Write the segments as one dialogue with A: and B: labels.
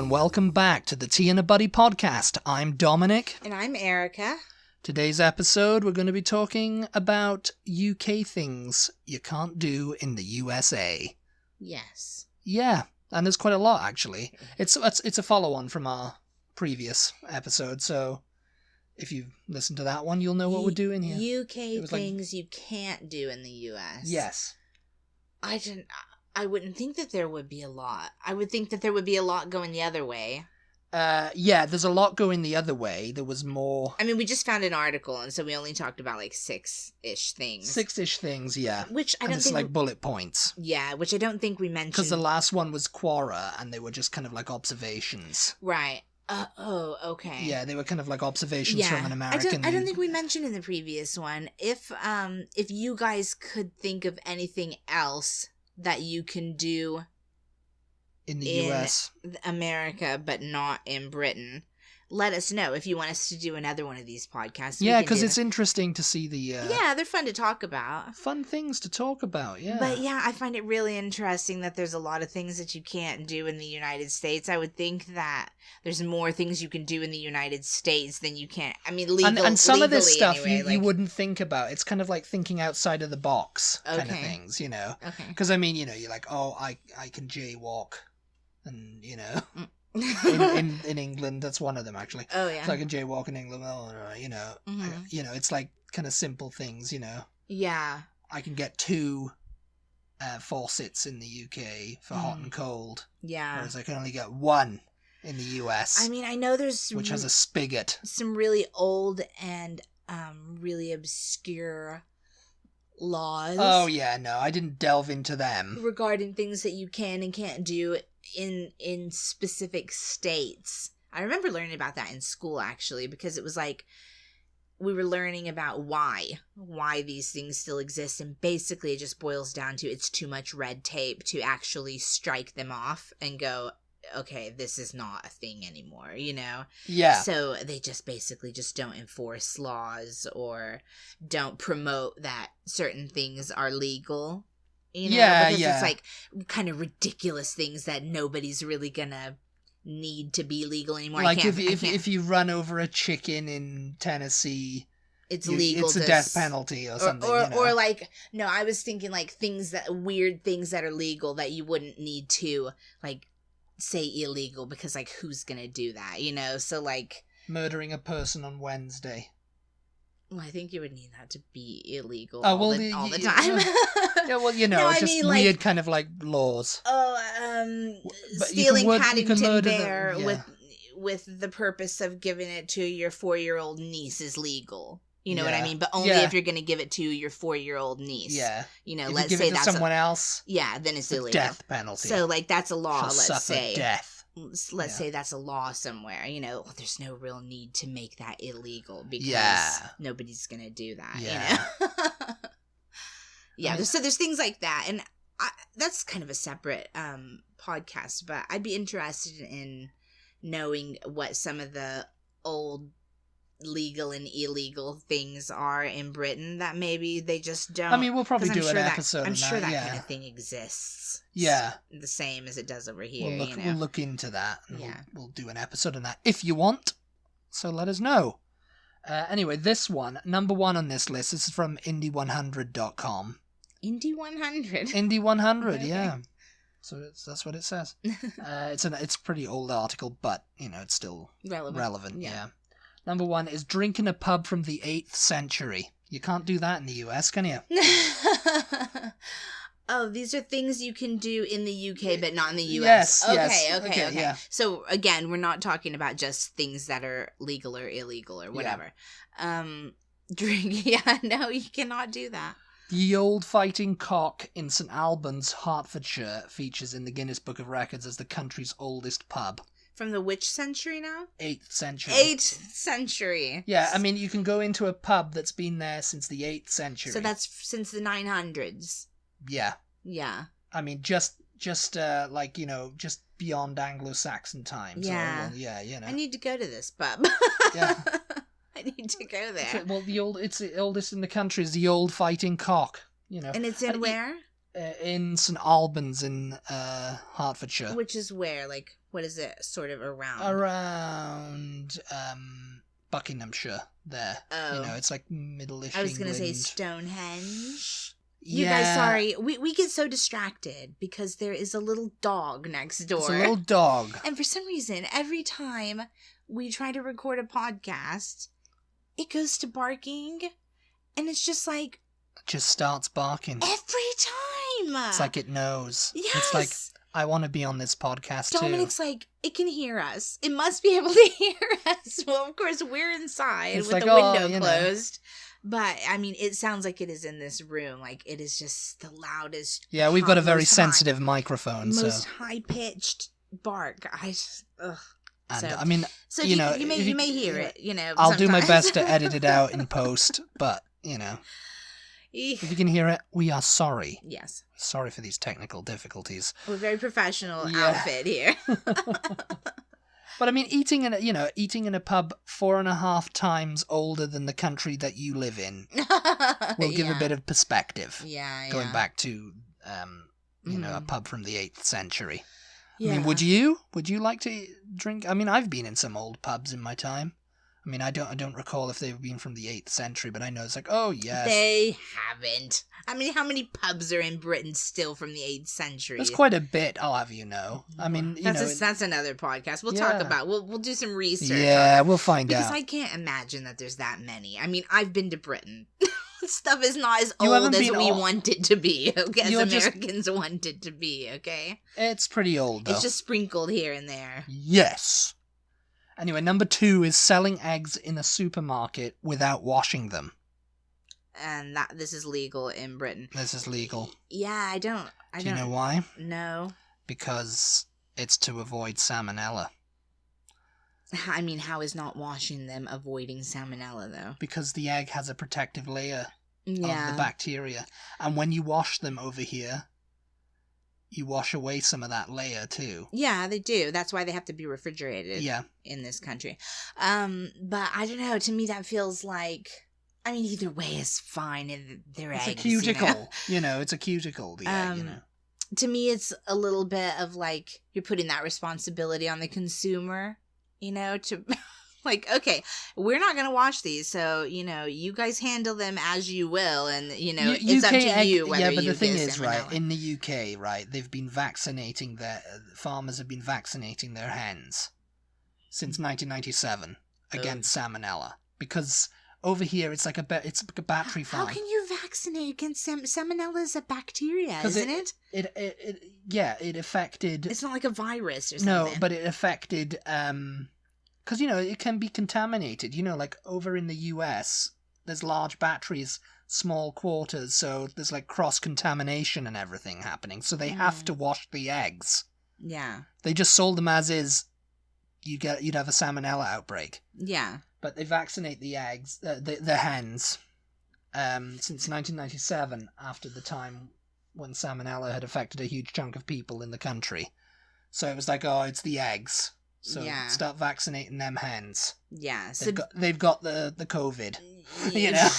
A: and welcome back to the Tea and a Buddy podcast. I'm Dominic.
B: And I'm Erica.
A: Today's episode, we're going to be talking about UK things you can't do in the USA.
B: Yes.
A: Yeah, and there's quite a lot, actually. It's a follow-on from our previous episode, so if you've listened to that one, you'll know what we're doing here.
B: UK things you can't do in the US.
A: Yes.
B: I wouldn't think that there would be a lot. I would think that there would be a lot going the other way.
A: Yeah, there's a lot going the other way. There was more...
B: I mean, we just found an article, and so we only talked about, like, six-ish things.
A: Six-ish things, yeah.
B: Which I don't think...
A: it's like bullet points.
B: Yeah, which I don't think we mentioned.
A: Because the last one was Quora, and they were just kind of like observations.
B: Right. Okay.
A: Yeah, they were kind of like observations from an American...
B: I don't think we mentioned in the previous one. If you guys could think of anything else that you can do...
A: in the US.
B: America, but not in Britain. Let us know if you want us to do another one of these podcasts.
A: Yeah, because it's interesting to see the...
B: yeah, they're fun to talk about.
A: Fun things to talk about, yeah.
B: But yeah, I find it really interesting that there's a lot of things that you can't do in the United States. I would think that there's more things you can do in the United States than you can... I mean,
A: and some of this stuff
B: anyway,
A: you wouldn't think about. It's kind of like thinking outside of the box kind of things, you know?
B: Okay.
A: Because, I mean, you know, you're like, oh, I can jaywalk. And, you know... in England, that's one of them actually.
B: Oh yeah.
A: So I can jaywalk in England. Well, you know, you know, it's like kind of simple things. You know.
B: Yeah.
A: I can get 2 faucets in the UK for hot and cold.
B: Yeah.
A: Whereas I can only get 1 in the US.
B: I mean, I know there's
A: which has a spigot.
B: Some really old and really obscure laws.
A: Oh yeah, no, I didn't delve into them
B: regarding things that you can and can't do in specific states. I remember learning about that in school, actually, because it was like we were learning about why these things still exist, and basically it just boils down to it's too much red tape to actually strike them off and go, okay, this is not a thing anymore, you know?
A: Yeah.
B: So they just basically just don't enforce laws or don't promote that certain things are legal. You know, because it's like kind of ridiculous things that nobody's really gonna need to be legal anymore.
A: Like if you run over a chicken in Tennessee,
B: it's legal.
A: It's a death penalty or something.
B: Or like, no, I was thinking like weird things that are legal that you wouldn't need to like say illegal, because like who's gonna do that? You know, so like
A: murdering a person on Wednesday.
B: Well, I think you would need that to be illegal
A: all
B: the time.
A: Yeah, well, you know,
B: no,
A: it's just weird like, kind of like laws.
B: Stealing Paddington Bear with the purpose of giving it to your 4-year-old niece is legal. You know what I mean? But only if you're going to give it to your 4-year-old niece. Yeah. You know, let's say that's
A: someone else.
B: Yeah, then it's illegal.
A: Death penalty.
B: So like that's a law. Let's say
A: death.
B: Let's say that's a law somewhere, you know, there's no real need to make that illegal because nobody's gonna do that, you know? Yeah, so there's things like that, and that's kind of a separate podcast, but I'd be interested in knowing what some of the old legal and illegal things are in Britain that maybe they just don't.
A: I mean, we'll probably do an episode.
B: I'm sure that kind of thing exists.
A: Yeah,
B: the same as it does over here.
A: We'll look into that. And we'll do an episode on that if you want. So let us know. Anyway, this one, number 1 on this list. This is from Indie100.com.
B: Indie 100.
A: Indie 100, okay. Yeah. So that's what it says. It's a pretty old article, but you know it's still relevant. Yeah. Number 1 is drinking a pub from the 8th century. You can't do that in the US, can you?
B: Oh, these are things you can do in the UK, but not in the US.
A: Yes.
B: Okay.
A: Yeah.
B: So, again, we're not talking about just things that are legal or illegal or whatever. No, you cannot do that.
A: The Old Fighting Cock in St Albans, Hertfordshire, features in the Guinness Book of Records as the country's oldest pub.
B: From the which century now?
A: 8th century.
B: 8th century.
A: Yeah, I mean, you can go into a pub that's been there since the 8th century.
B: So that's since the 900s.
A: Yeah.
B: Yeah.
A: I mean, just like, you know, just beyond Anglo-Saxon times.
B: Yeah.
A: Yeah, you know.
B: I need to go to this pub.
A: Yeah.
B: I need to go there.
A: Well, it's the oldest in the country is the Old Fighting Cock, you know.
B: And it's in where?
A: in St Albans in Hertfordshire.
B: Which is where, like, what is it, sort of around?
A: Around Buckinghamshire, there.
B: Oh.
A: You know, it's like middle-ish
B: I was going to say
A: England.
B: Stonehenge.
A: Yeah.
B: You guys, sorry, we get so distracted because there is a little dog next door.
A: It's a little dog.
B: And for some reason, every time we try to record a podcast, it goes to barking, and it's just like...
A: It just starts barking.
B: Every time!
A: It's like it knows.
B: Yes!
A: It's like, I want to be on this podcast
B: Dominic's like, it can hear us. It must be able to hear us. Well, of course, we're inside
A: It's
B: with
A: like,
B: the window
A: you know.
B: closed. But, I mean, it sounds like it is in this room. Like, it is just the loudest...
A: Yeah, we've got a very sensitive microphone,
B: most high-pitched bark. I just... Ugh.
A: And,
B: So-
A: I mean,
B: So
A: you know...
B: you may hear it, you know.
A: I'll do my
B: sometimes.
A: best to edit it out in post, but, you know, if you can hear it, we are sorry.
B: Yes.
A: Sorry for these technical difficulties.
B: We're a very professional
A: Yeah.
B: outfit here.
A: But I mean, eating in a pub 4.5 times older than the country that you live in will give a bit of perspective.
B: Yeah,
A: Going back to, you know, a pub from the 8th century.
B: Yeah.
A: I mean, would you like to drink? I mean, I've been in some old pubs in my time. I mean, I don't recall if they've been from the 8th century, but I know it's like, oh yes,
B: They haven't. I mean, how many pubs are in Britain still from the 8th century?
A: there's quite a bit. I'll have you know. I mean, you know,
B: That's another podcast. We'll
A: Yeah.
B: talk about. We'll do some research.
A: yeah,
B: on it.
A: we'll find
B: Because
A: out.
B: I can't imagine that there's that many. I mean, I've been to Britain. Stuff is not as
A: You
B: old
A: haven't
B: as
A: been
B: we
A: all-
B: want it to be. Okay, as
A: You're just-
B: Americans want it to be. Okay,
A: It's pretty old though.
B: it's just sprinkled here and there.
A: Yes. Anyway, number 2 is selling eggs in a supermarket without washing them.
B: And this is legal in Britain.
A: This is legal.
B: Yeah, I don't.
A: Do you know why?
B: No.
A: Because it's to avoid salmonella.
B: I mean, how is not washing them avoiding salmonella, though?
A: Because the egg has a protective layer of
B: Yeah.
A: the bacteria. And when you wash them over here, you wash away some of that layer too.
B: Yeah, they do. That's why they have to be refrigerated
A: Yeah.
B: in this country. But I don't know. To me, that feels like... I mean, either way is fine. They're
A: It's
B: eggs,
A: a cuticle. You know, it's a cuticle, the egg, you know.
B: To me, it's a little bit of like, you're putting that responsibility on the consumer, you know, to... Like, okay, we're not going to wash these, so, you know, you guys handle them as you will, and, you know, it's up to you whether you
A: yeah, but the thing
B: get
A: is, right,
B: salmonella.
A: in the UK, right, they've been vaccinating farmers have been vaccinating their hens since 1997 against salmonella, because over here it's like a battery farm.
B: How can you vaccinate against salmonella? Is a bacteria, isn't it?
A: It affected...
B: It's not like a virus or
A: No,
B: something.
A: but it affected... Because, you know, it can be contaminated. You know, like, over in the US, there's large batteries, small quarters, so there's, like, cross-contamination and everything happening. So they have to wash the eggs.
B: Yeah.
A: They just sold them as is. You'd have a salmonella outbreak.
B: Yeah.
A: But they vaccinate the eggs, the hens, since 1997, after the time when salmonella had affected a huge chunk of people in the country. So it was like, oh, it's the eggs. So start vaccinating them hens.
B: Yeah. So
A: They've got the COVID. You know.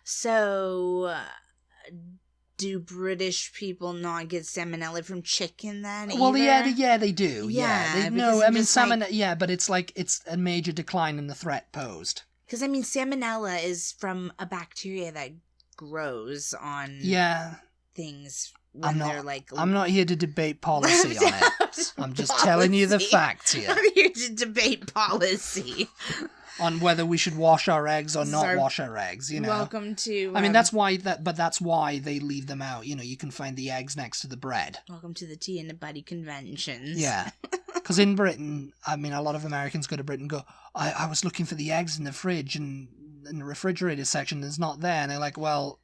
B: So, do British people not get salmonella from chicken then?
A: Well,
B: either?
A: yeah, they do.
B: Yeah,
A: No,
B: because
A: I
B: I'm
A: mean
B: just
A: salmon.
B: like-
A: Yeah, but it's like it's a major decline in the threat posed.
B: Because, I mean, salmonella is from a bacteria that grows on things when they're like...
A: I'm not here to debate policy on it. I'm just telling you the facts here.
B: I'm here to debate policy.
A: On whether we should wash our eggs or not wash our eggs, you know.
B: Welcome to...
A: I mean, that's why they leave them out. You know, you can find the eggs next to the bread.
B: Welcome to the tea and the Butty conventions.
A: Yeah. Because in Britain, I mean, a lot of Americans go to Britain and go, I was looking for the eggs in the fridge and in the refrigerator section, it's not there. And they're like, well,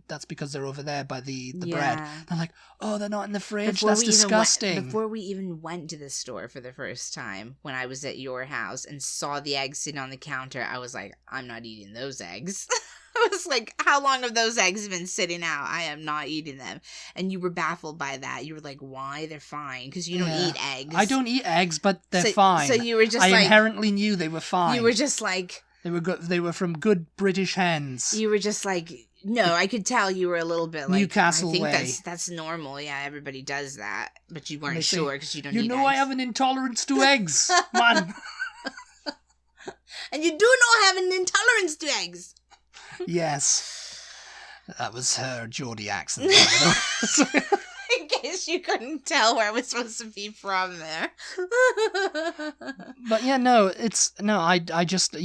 A: that's because they're over there by the bread. They're like, oh, they're not in the fridge? That's disgusting.
B: Before we even went to the store for the first time, when I was at your house and saw the eggs sitting on the counter, I was like, I'm not eating those eggs. I was like, how long have those eggs been sitting out? I am not eating them. And you were baffled by that. You were like, why? They're fine. Because you don't eat eggs.
A: I don't eat eggs, but they're fine.
B: So you were just
A: I inherently knew they were fine.
B: You were just like...
A: They were from good British hens.
B: You were just like, No, I could tell you were a little bit like,
A: Newcastle
B: I think
A: way.
B: That's normal. Yeah, everybody does that. But you weren't sure because you don't
A: You
B: eat
A: know
B: eggs.
A: I have an intolerance to eggs, man.
B: And you do not have an intolerance to eggs.
A: Yes. That was her Geordie accent.
B: In case you couldn't tell where I was supposed to be from there.
A: But yeah, no, I just,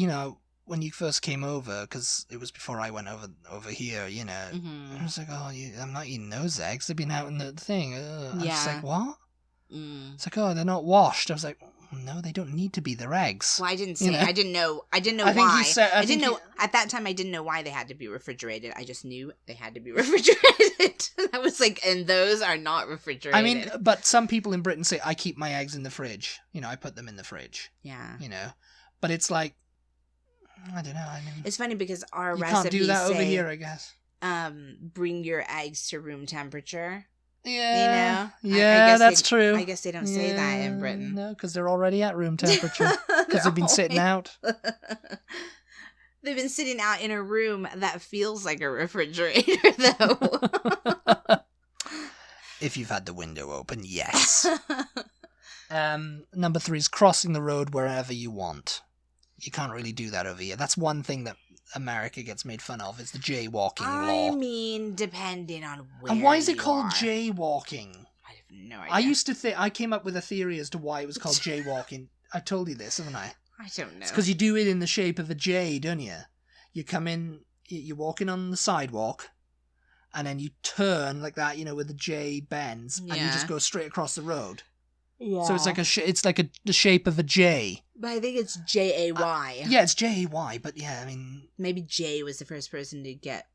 A: when you first came over, because it was before I went over here, I was like, I'm not eating those eggs. They've been out in the thing. I was just like, what? It's like, they're not washed. I was like, no, they don't need to be. They're eggs.
B: Well, I didn't say. I didn't know why. I didn't know at that time. I didn't know why they had to be refrigerated. I just knew they had to be refrigerated. I was like, and those are not refrigerated.
A: I mean, but some people in Britain say I keep my eggs in the fridge. I put them in the fridge.
B: Yeah.
A: But it's like, I don't know. I mean,
B: it's funny because our
A: you
B: recipes
A: can't do that
B: say,
A: over here, I guess.
B: Bring your eggs to room temperature.
A: Yeah, that's true.
B: I guess they don't say that in Britain.
A: No, because they're already at room temperature. Because they've been sitting out.
B: They've been sitting out in a room that feels like a refrigerator, though.
A: If you've had the window open, yes. Number 3 is crossing the road wherever you want. You can't really do that over here. That's one thing that America gets made fun of, is the jaywalking law.
B: I mean, depending on where.
A: And why is it called jaywalking?
B: I have no idea.
A: I came up with a theory as to why it was called jaywalking. I told you this, haven't I?
B: I don't know.
A: It's because you do it in the shape of a J, don't you? You come in, you're walking on the sidewalk, and then you turn like that, with the J bends, and you just go straight across the road. Yeah. So it's like the shape of a J.
B: But I think it's Jay.
A: Yeah, it's Jay, but yeah, I mean,
B: maybe Jay was the first person to get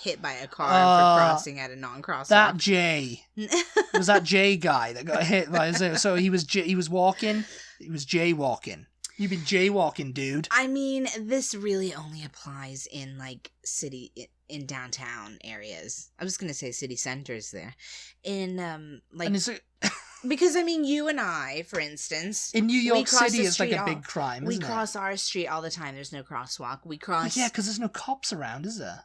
B: hit by a car for crossing at a non-crosswalk.
A: That Jay was that Jay guy that got hit by. So he was walking. He was jaywalking. You've been jaywalking, dude.
B: I mean, this really only applies in in downtown areas. I was gonna say city centers there, and is it? Because, I mean, you and I, for instance...
A: In New York City, it's like a big crime, isn't it?
B: We cross our street all the time. There's no crosswalk. We cross...
A: Well, yeah, because there's no cops around, is there?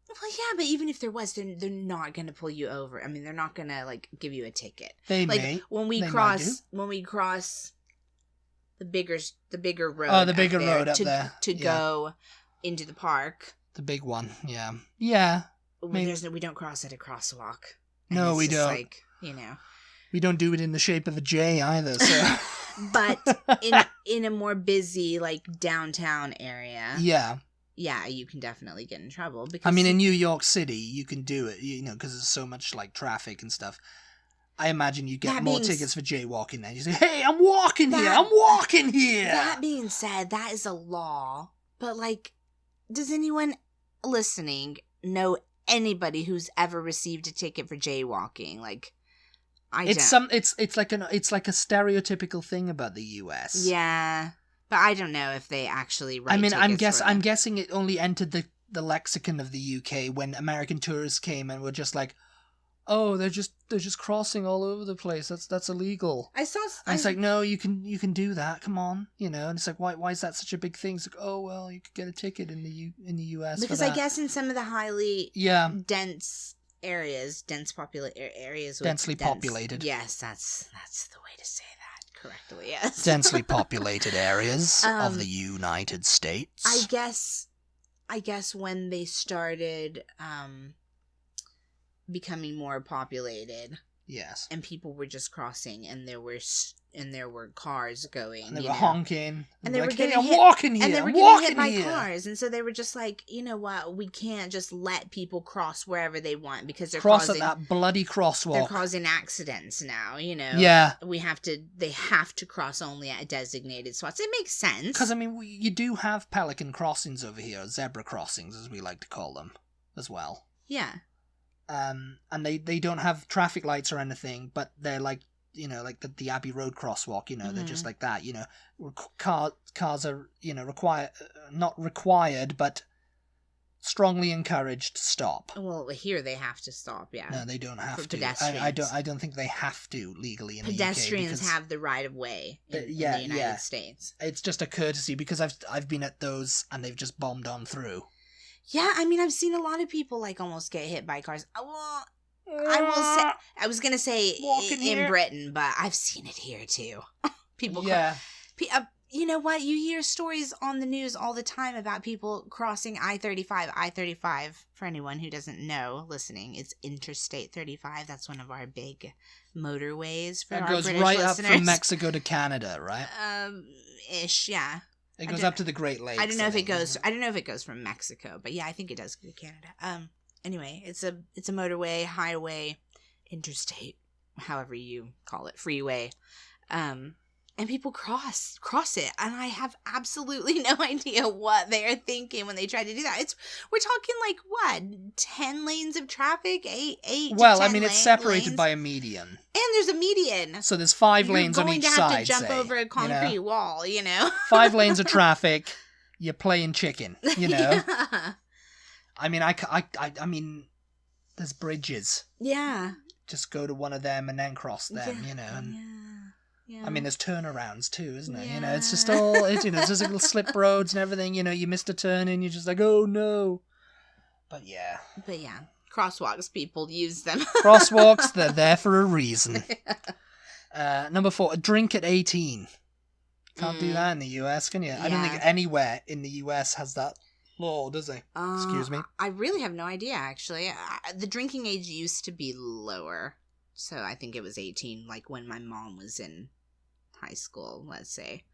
B: Well, yeah, but even if there was, they're not going to pull you over. I mean, they're not going to, give you a ticket.
A: They may.
B: When we cross the bigger road...
A: Oh, the bigger road up there.
B: To go into the park.
A: The big one, yeah. Yeah.
B: We don't cross at a crosswalk.
A: No, we don't. We don't do it in the shape of a J either, so...
B: But in a more busy, downtown area...
A: Yeah.
B: Yeah, you can definitely get in trouble. Because
A: I mean, in New York City, you can do it, because there's so much, traffic and stuff. I imagine you get more tickets for jaywalking then. You say, hey, I'm walking here!
B: That being said, that is a law. But, does anyone listening know anybody who's ever received a ticket for jaywalking?
A: It's like a stereotypical thing about the US.
B: Yeah, but I don't know if they actually write.
A: I mean,
B: tickets
A: I'm guessing it only entered the lexicon of the UK when American tourists came and were just like, oh, they're just crossing all over the place. That's illegal. It's like, no, you can do that. Come on, and it's like, why is that such a big thing? It's like, oh well, you could get a ticket in the US
B: because
A: for that.
B: I guess in some of the highly dense areas, densely populated. Yes, that's the way to say that correctly. Yes,
A: densely populated areas of the United States.
B: I guess when they started becoming more populated,
A: yes,
B: and people were just crossing, and there were cars going,
A: and they were honking,
B: and they were getting
A: I'm walking here,
B: and they were getting hit by cars, and so they were just like, you know what, we can't just let people cross wherever they want because they're
A: causing that bloody crosswalk.
B: They're causing accidents now,
A: Yeah,
B: they have to cross only at designated spots. It makes sense
A: because I mean, you do have pelican crossings over here, zebra crossings as we like to call them, as well.
B: Yeah.
A: And they don't have traffic lights or anything, but they're like the Abbey Road crosswalk, they're just like that, cars are, not required, but strongly encouraged to stop.
B: Well, here they have to stop, yeah.
A: No, they don't have
B: for
A: to.
B: Pedestrians.
A: I don't think they have to legally in
B: Pedestrians
A: the UK.
B: have the right of way in the United States.
A: It's just a courtesy because I've been at those and they've just bombed on through.
B: Yeah, I mean, I've seen a lot of people like almost get hit by cars. Well, I will say, I was gonna say in Britain, but I've seen it here too. People, you know what? You hear stories on the news all the time about people crossing I-35. I-35, for anyone who doesn't know, listening, it's Interstate 35. That's one of our big motorways for our British listeners. It goes right up
A: from Mexico to Canada, right?
B: Ish, yeah.
A: It goes up to the Great Lakes.
B: I don't know if it goes. I don't know if it goes from Mexico, but yeah, I think it does go to Canada. Anyway, it's a motorway, highway, interstate, however you call it, freeway. And people cross it, and I have absolutely no idea what they're thinking when they try to do that. We're talking like what, 10 lanes of traffic, eight.
A: Well, I mean, it's separated lanes by a median,
B: and there's a median,
A: so there's 5 lanes on each side.
B: You're going to have to jump over a concrete wall,
A: 5 lanes of traffic. You're playing chicken, Yeah. I mean, I mean, there's bridges.
B: Yeah.
A: Just go to one of them and then cross them, And, yeah. I mean, there's turnarounds too, isn't it?
B: Yeah.
A: It's just all, it's just little slip roads and everything, you missed a turn and you're just like, oh no. But yeah,
B: crosswalks, people use them.
A: Crosswalks, they're there for a reason. Number 4, drink at 18. Can't do that in the US, can you? Yeah. I don't think anywhere in the US has that law, does it? Excuse me.
B: I really have no idea, actually. The drinking age used to be lower. So I think it was 18, like when my mom was in high school, let's say.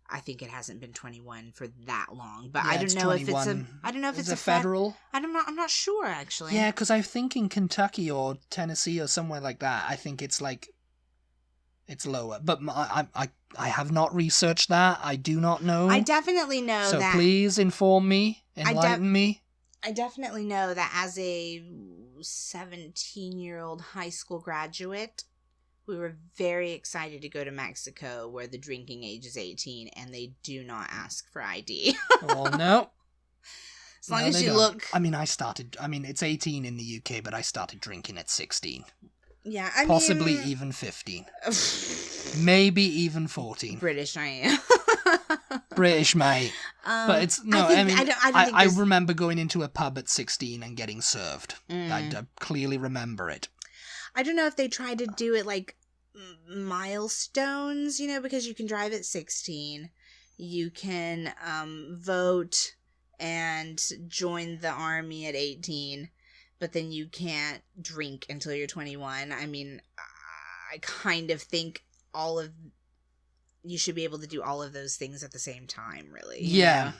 B: I think it hasn't been 21 for that long, but I don't know 21. If it's a federal. I'm not sure, actually.
A: Yeah, because I think in Kentucky or Tennessee or somewhere like that, I think it's like it's lower. But I have not researched that. I do not know.
B: I definitely know
A: that. So please inform me, enlighten me.
B: I definitely know that as a 17-year-old high school graduate, we were very excited to go to Mexico where the drinking age is 18 and they do not ask for ID.
A: Oh, no.
B: As long as you look...
A: I mean, it's 18 in the UK, but I started drinking at 16.
B: Yeah,
A: Possibly even 15. Maybe even 14.
B: British, I am.
A: British, mate. But it's... No, I remember going into a pub at 16 and getting served. I clearly remember it.
B: I don't know if they tried to do it like milestones, because you can drive at 16. You can vote and join the army at 18. But then you can't drink until you're 21. I mean, I kind of think you should be able to do all of those things at the same time, really.
A: Yeah.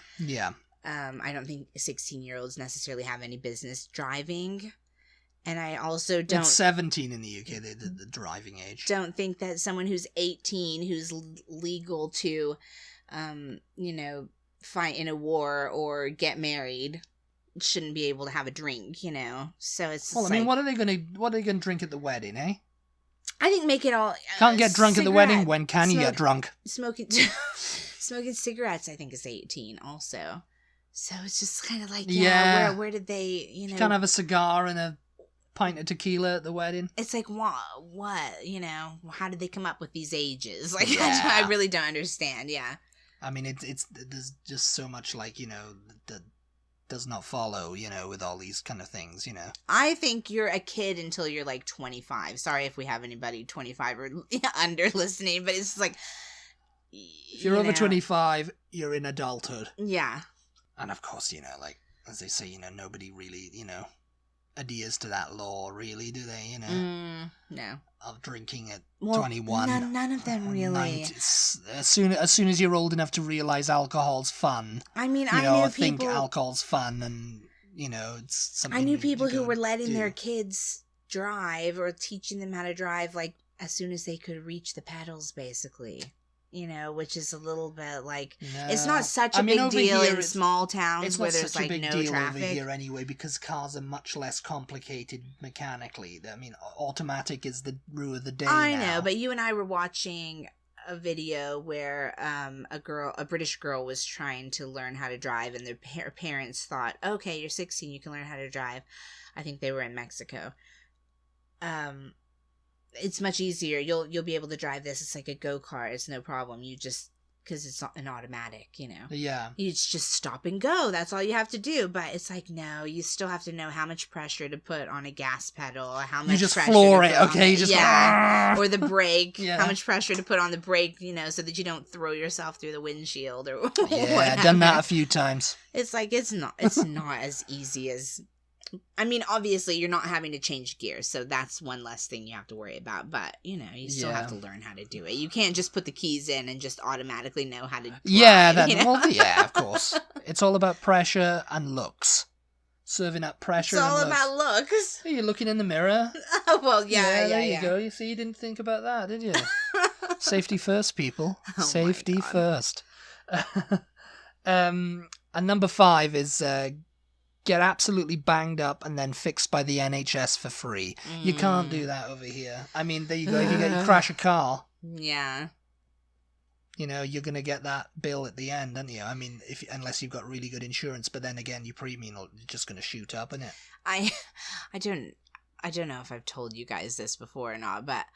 B: I don't think 16-year-olds necessarily have any business driving. And I also don't...
A: It's 17 in the UK, the driving age.
B: Don't think that someone who's 18, who's legal to, fight in a war or get married, shouldn't be able to have a drink, So it's...
A: Well, I mean, what are they gonna drink at the wedding, eh?
B: I think make it all...
A: Can't get drunk at the wedding. When can you get drunk?
B: Smoking cigarettes, I think, is 18 also. So it's just kind of like, where did they,
A: You can't have a cigar and a pint of tequila at the wedding.
B: It's like, what? How did they come up with these ages? Like, I really don't understand, yeah.
A: I mean, there's just so much, like, that does not follow, with all these kind of things,
B: I think you're a kid until you're like 25. Sorry if we have anybody 25 or under listening, but it's like...
A: If you're over 25, you're in adulthood.
B: Yeah.
A: And of course, like, as they say, nobody really, adheres to that law, really, do they,
B: No.
A: Of drinking at 21.
B: None of them really.
A: As soon as you're old enough to realise alcohol's fun.
B: I mean, I knew
A: think alcohol's fun and, it's something...
B: I knew people who were letting their kids drive or teaching them how to drive, like, as soon as they could reach the pedals, basically. Which is a little bit like... No. It's not such a big deal in small towns where there's, like, no traffic. It's not such a big deal over here anyway,
A: because cars are much less complicated mechanically. I mean, automatic is the rule of the day
B: I know, but you and I were watching a video where a British girl was trying to learn how to drive, and their parents thought, okay, you're 16, you can learn how to drive. I think they were in Mexico. It's much easier. You'll be able to drive this. It's like a go-kart. It's no problem. You just because it's not an automatic,
A: Yeah.
B: It's just stop and go. That's all you have to do. But it's like, no, you still have to know how much pressure to put on a gas pedal, how much
A: you just
B: pressure
A: floor
B: to
A: it,
B: put
A: okay? You just
B: or the brake,
A: yeah.
B: how much pressure to put on the brake, so that you don't throw yourself through the windshield or
A: yeah,
B: whatever.
A: done that a few times.
B: It's like it's not as easy as. I mean, obviously, you're not having to change gears, so that's one less thing you have to worry about. But, you still have to learn how to do it. You can't just put the keys in and just automatically know how to drive,
A: well, yeah, of course. It's all about pressure and looks. Serving up pressure
B: It's all
A: and looks.
B: about looks.
A: Are you looking in the mirror?
B: Well, yeah,
A: there you go. You see, you didn't think about that, did you? Safety first, people.
B: Oh,
A: Safety first. And number 5 is... get absolutely banged up and then fixed by the NHS for free. You can't do that over here. I mean, there you go. If you crash a car,
B: yeah,
A: you're gonna get that bill at the end, aren't you? I mean, unless you've got really good insurance, but then again, your premium is just gonna shoot up, isn't it?
B: I don't know if I've told you guys this before or not, but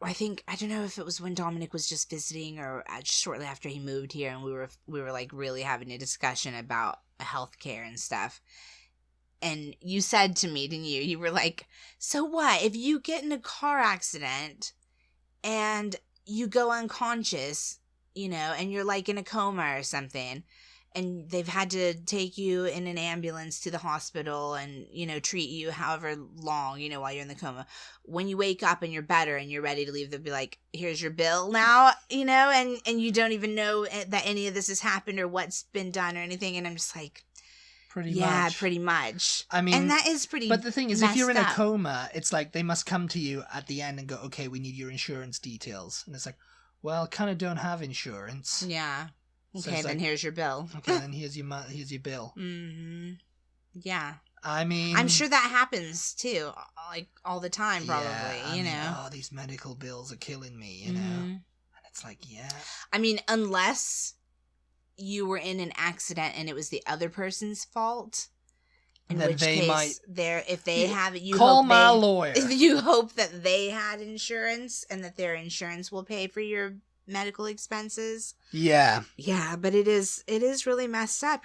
B: I don't know if it was when Dominic was just visiting or shortly after he moved here, and we were like really having a discussion about healthcare and stuff. And you said to me, didn't you? You were like, so what if you get in a car accident and you go unconscious, and you're like in a coma or something, and they've had to take you in an ambulance to the hospital and, treat you however long, while you're in the coma. When you wake up and you're better and you're ready to leave, they'll be like, here's your bill now, and you don't even know that any of this has happened or what's been done or anything. And I'm just like, pretty much.
A: I mean,
B: and that is pretty.
A: But the thing is, if you're in a
B: up.
A: coma, it's like they must come to you at the end and go, okay, we need your insurance details. And it's like, well, kind of don't have insurance.
B: Yeah.
A: So
B: okay, then here's your bill.
A: Okay, then here's your bill.
B: Mm-hmm. Yeah.
A: I mean...
B: I'm sure that happens, too. Like, all the time, probably,
A: Oh, these medical bills are killing me, know? And it's like, yeah.
B: I mean, unless you were in an accident and it was the other person's fault... In
A: then
B: which
A: they
B: case,
A: might...
B: if they have it,
A: call my lawyer.
B: You hope that they had insurance and that their insurance will pay for your medical expenses.
A: Yeah.
B: Yeah, but it is really messed up.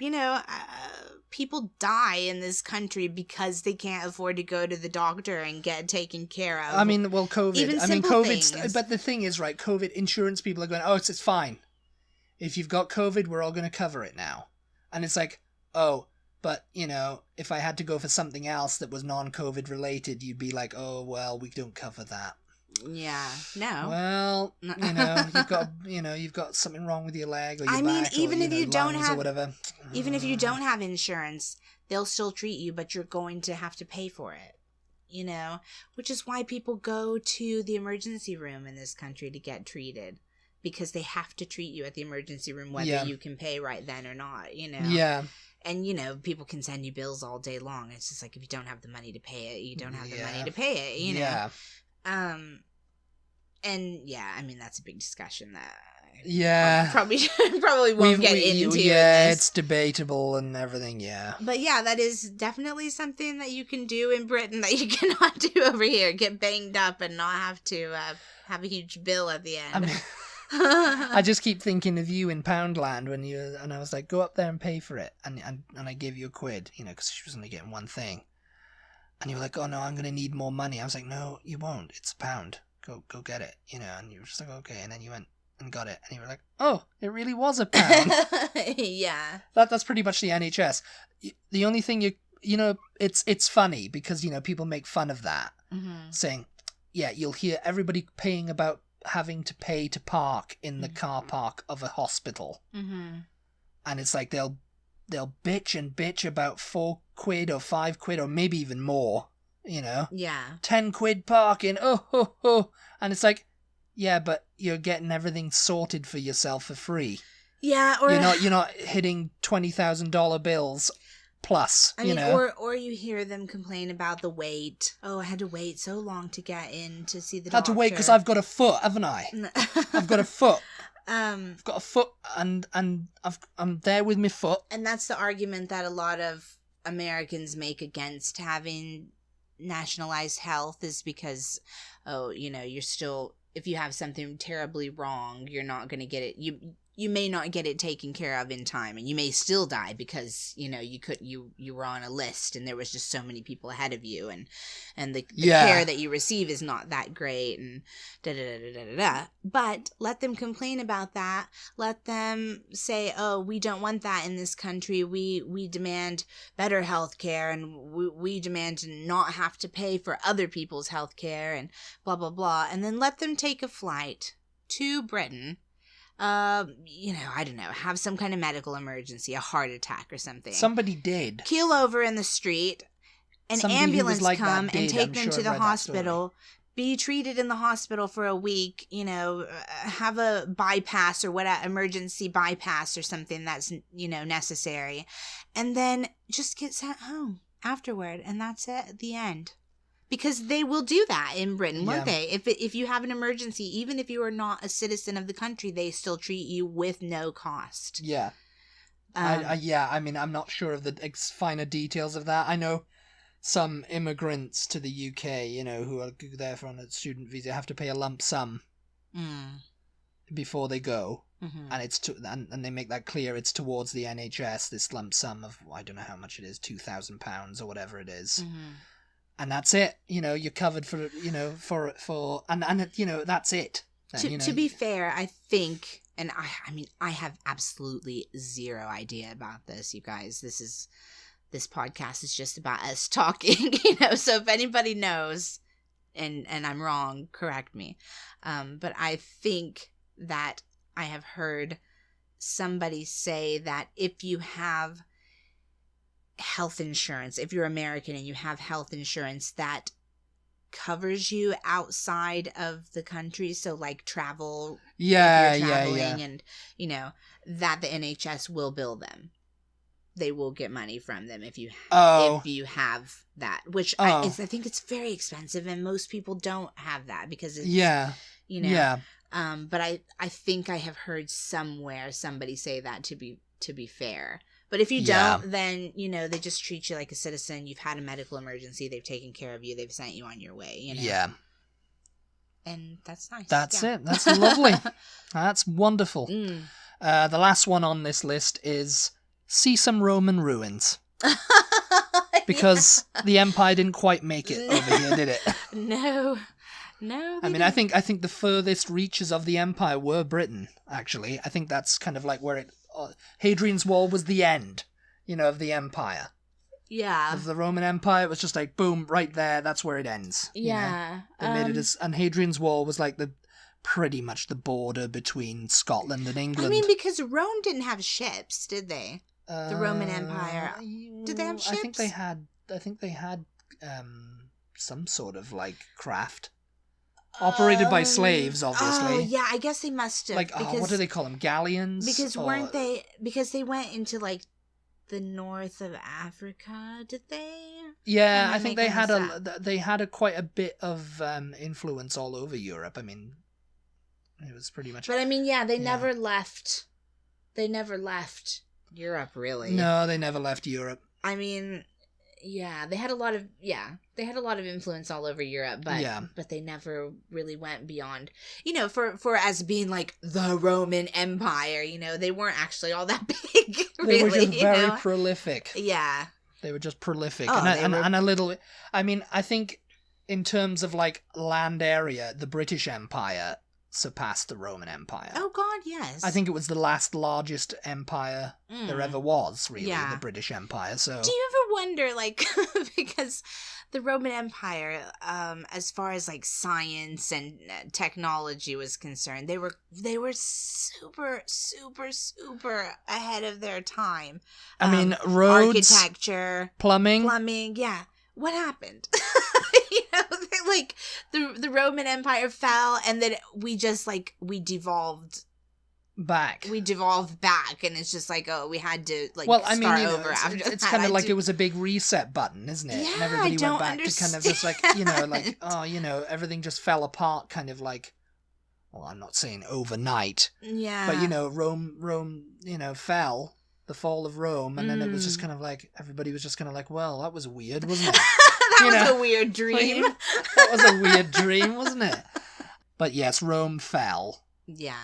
B: People die in this country because they can't afford to go to the doctor and get taken care of.
A: I mean, well, COVID.
B: Even simple
A: COVID's...
B: things.
A: But the thing is, right, COVID insurance people are going, oh, it's fine. If you've got COVID, we're all going to cover it now. And it's like, oh... But, if I had to go for something else that was non-COVID related, you'd be like, oh, well, we don't cover that.
B: Yeah, no.
A: Well, you've got something wrong with your leg or your back.
B: I mean, even if you don't have,
A: or whatever.
B: Even if you don't have insurance, they'll still treat you, but you're going to have to pay for it. Which is why people go to the emergency room in this country to get treated. Because they have to treat you at the emergency room, whether you can pay right then or not,
A: Yeah.
B: And, people can send you bills all day long. It's just like, if you don't have the money to pay it, you don't have the money to pay it,
A: Yeah.
B: And, yeah, I mean, that's a big discussion that...
A: Yeah.
B: Probably won't get into.
A: Yeah, it's debatable and everything, yeah.
B: But, yeah, that is definitely something that you can do in Britain that you cannot do over here. Get banged up and not have to have a huge bill at the end.
A: I mean... I just keep thinking of you in Poundland and I was like, go up there and pay for it, and I gave you £1, because she was only getting one thing, and you were like, oh no, I'm gonna need more money. I was like, no, you won't. It's £1. Go get it, and you were just like, okay, and then you went and got it, and you were like, oh, it really was £1.
B: Yeah,
A: that's pretty much the NHS. The only thing it's funny because people make fun of that, saying, yeah, you'll hear everybody paying about having to pay to park in the car park of a hospital. And it's like they'll bitch and bitch about £4 or £5 or maybe even more,
B: yeah,
A: £10 parking, and it's like, yeah, but you're getting everything sorted for yourself for free.
B: Yeah, or
A: you're not hitting $20,000 bills plus,
B: I mean, or you hear them complain about the wait. Oh, I had to wait so long to get in to see the doctor.
A: Had to wait because I've got a foot, haven't I? I've got a foot. I've got a foot, and I'm there with my foot.
B: And that's the argument that a lot of Americans make against having nationalized health is because, you're still if you have something terribly wrong, you're not going to get it. You may not get it taken care of in time, and you may still die because, you know, you were on a list and there was just so many people ahead of you, and the care that you receive is not that great, and da-da-da-da-da-da. But let them complain about that. Let them say, oh, we don't want that in this country. We demand better health care, and we demand to not have to pay for other people's health care, and blah, blah, blah. And then let them take a flight to Britain. You know, I don't know, have some kind of medical emergency, a heart attack or something.
A: Somebody did.
B: Keel over in the street, an ambulance come and take them to the hospital, be treated in the hospital for a week, you know, have a bypass or whatever, emergency bypass or something that's, you know, necessary, and then just get sent home afterward, and that's it at the end. Because they will do that in Britain, won't they? If you have an emergency, even if you are not a citizen of the country, they still treat you with no cost.
A: Yeah. I mean, I'm not sure of the finer details of that. I know some immigrants to the UK, you know, who are there on a student visa, have to pay a lump sum before they go. Mm-hmm. And it's and they make that clear. It's towards the NHS, this lump sum of, I don't know how much it is, £2,000 or whatever it is. Mm-hmm. And that's it. You know, you're covered for, you know, and you know, that's it.
B: To be fair, I think, and I mean, I have absolutely zero idea about this, you guys. This podcast is just about us talking, you know, so if anybody knows, and I'm wrong, correct me. But I think that I have heard somebody say that if you have health insurance, if you're American and you have health insurance that covers you outside of the country, so like travel, and you know, that the NHS will bill them. They will get money from them if you have that, which I think it's very expensive, and most people don't have that because it's, you know, but I think I have heard somewhere somebody say that, to be fair. But if you don't, then, you know, they just treat you like a citizen. You've had a medical emergency. They've taken care of you. They've sent you on your way, you know?
A: Yeah.
B: And that's nice.
A: That's it. That's lovely. That's wonderful. The last one on this list is see some Roman ruins. Because the Empire didn't quite make it over here, did it?
B: No.
A: I mean, I think the furthest reaches of the Empire were Britain, actually. I think that's kind of like where it... Hadrian's Wall was the end, you know, of the Empire.
B: Yeah.
A: Of the Roman Empire, it was just like, boom, right there, that's where it ends.
B: Yeah.
A: You know? They made it and Hadrian's Wall was like pretty much the border between Scotland and England.
B: I mean, because Rome didn't have ships, did they? The Roman Empire. Did they have ships?
A: I think they had some sort of, like, craft. Operated by slaves, obviously.
B: Oh, yeah, I guess they must have.
A: Like, what do they call them? Galleons?
B: Because because they went into, like, the north of Africa, did they?
A: Yeah, I think they had quite a bit of influence all over Europe. I mean, it was pretty much...
B: But, I mean, they never left... They never left Europe, really.
A: No, they never left Europe.
B: I mean... Yeah, they had a lot of influence all over Europe, but they never really went beyond, you know, for as being like the Roman Empire, you know, they weren't actually all that big, really.
A: They were just very prolific.
B: Yeah.
A: They were just prolific. And a little, I mean, I think in terms of like land area, the British Empire surpassed the Roman Empire.
B: Oh God, yes.
A: I think it was the last largest empire there ever was, really, the British Empire. So
B: do you ever wonder, like, because the Roman Empire, as far as like science and technology was concerned, they were super, super, super ahead of their time.
A: I mean, roads,
B: architecture,
A: plumbing,
B: yeah. What happened? You know, like the Roman Empire fell, and then we devolved back, and it's just like, oh, we had to start over after that.
A: It's kind of like it was a big reset button, isn't it?
B: Yeah,
A: and everybody went back
B: understand.
A: to kind of just like, you know, like, oh, you know, everything just fell apart, kind of like, well, I'm not saying overnight, but you know, Rome, you know, fell, the fall of Rome, and then it was just kind of like, everybody was just kind of like, well, that was weird, wasn't it?
B: That was a weird dream.
A: That was a weird dream, wasn't it? But yes, Rome fell.
B: Yeah.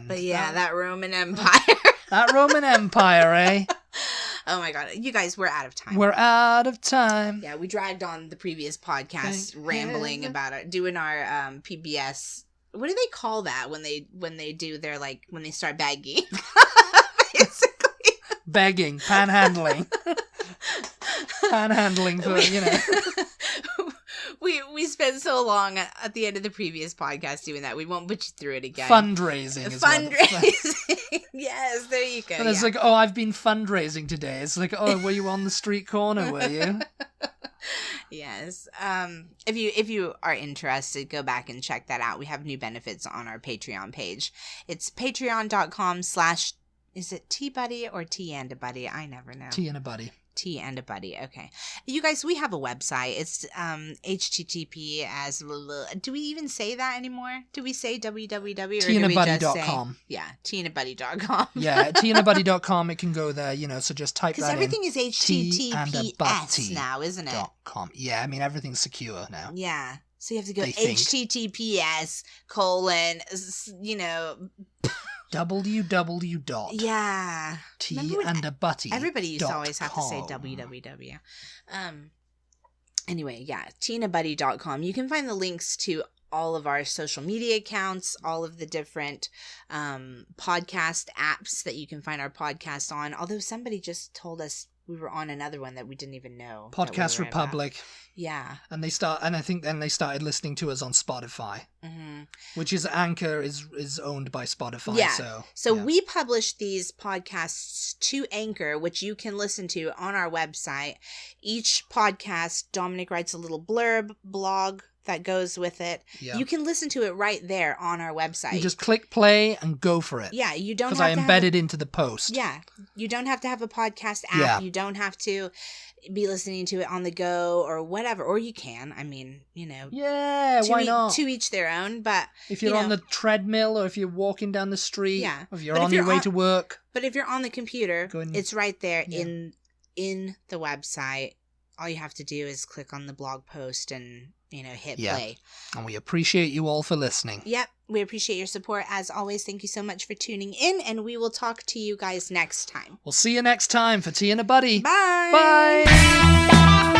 A: But
B: yeah, that Roman Empire.
A: That Roman Empire, eh?
B: Oh my god. You guys, we're out of time.
A: We're out of time.
B: Yeah, we dragged on the previous podcast rambling about it, doing our PBS. What do they call that when they do their, like, when they start begging? Basically.
A: Begging, panhandling. Panhandling for, you know.
B: We spent so long at the end of the previous podcast doing that. We won't put you through it again.
A: Fundraising.
B: Yes, there you go.
A: And it's like, oh, I've been fundraising today. It's like, oh, were you on the street corner, were you?
B: Yes. If you are interested, go back and check that out. We have new benefits on our Patreon page. It's patreon.com/ is it T-Buddy or T and a Buddy? I never know.
A: T and a Buddy.
B: T and a Buddy. Okay. You guys, we have a website. It's http as... Do we even say that anymore? Do we say www?
A: TandABuddy.com.
B: Yeah, TandABuddy.com.
A: Yeah, TandABuddy.com. It can go there, you know, so just type that in.
B: Because everything is HTTPS now, isn't it?
A: .com. Yeah, I mean, everything's secure now.
B: Yeah. So you have to go HTTPS : you know...
A: www.
B: Yeah.
A: TandABuddy.
B: Everybody used to always have to say www. Anyway, yeah, TandABuddy.com. You can find the links to all of our social media accounts, all of the different podcast apps that you can find our podcast on. Although somebody just told us we were on another one that we didn't even know.
A: Podcast Republic.
B: About. Yeah.
A: And I think then they started listening to us on Spotify. Mm-hmm. Which is Anchor is owned by Spotify.
B: Yeah. So we publish these podcasts to Anchor, which you can listen to on our website. Each podcast, Dominic writes a little blog that goes with it. Yeah. You can listen to it right there on our website. You
A: just click play and go for it.
B: Yeah, you don't have
A: to... Because I embed it into the post.
B: Yeah, you don't have to have a podcast app. Yeah. You don't have to be listening to it on the go or whatever. Or you can. I mean, you know.
A: Yeah, why not?
B: To each their own. But
A: if you're on the treadmill or if you're walking down the street. Yeah. Or if you're on your way to work.
B: But if you're on the computer, it's right there in the website. All you have to do is click on the blog post and... hit play.
A: And we appreciate you all for listening.
B: Yep. We appreciate your support. As always, thank you so much for tuning in, and we will talk to you guys next time.
A: We'll see you next time for Tea and a Buddy.
B: Bye.
A: Bye.